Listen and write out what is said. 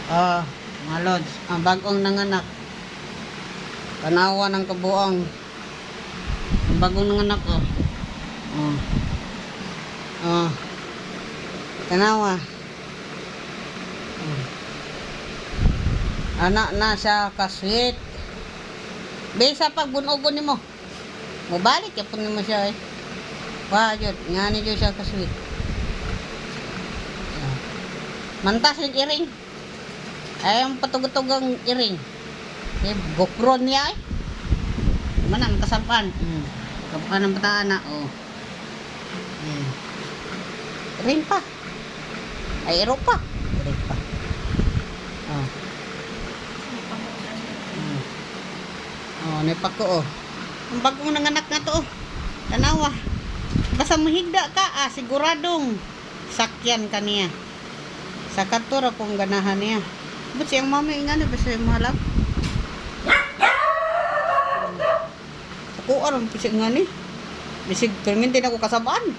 Oh, mga lods, ang bagong nanganak. Tanawa ng kabuang. Ang bagong nanganak, oh. Oh. Oh. Tanawa. Oh. Anak na siya kasweet. Bisa pag bunugon nimo. Mubalik yapon nimo siya eh. Wah, jud, ngani jud siya kasweet. Mantas yung iring. Ay, ang patugtugang iring. Eh, gokron niya eh. Mana, makasampan. Kabukan ng bataan na, oh. Iring pa. Ay, iro pa. Iring pa. Oh. Oh, nipak ko, oh. Ang bagong nanganak na to, oh. Tanawa. Basta mahigda ka, siguradong sakyan ka niya. Sa katura kung ganahan niya. Ba't siyang mami nga na, basta yung mahalap? Ako aram, kasi nga ni. Bisig, pero hindi na ako kasabaan.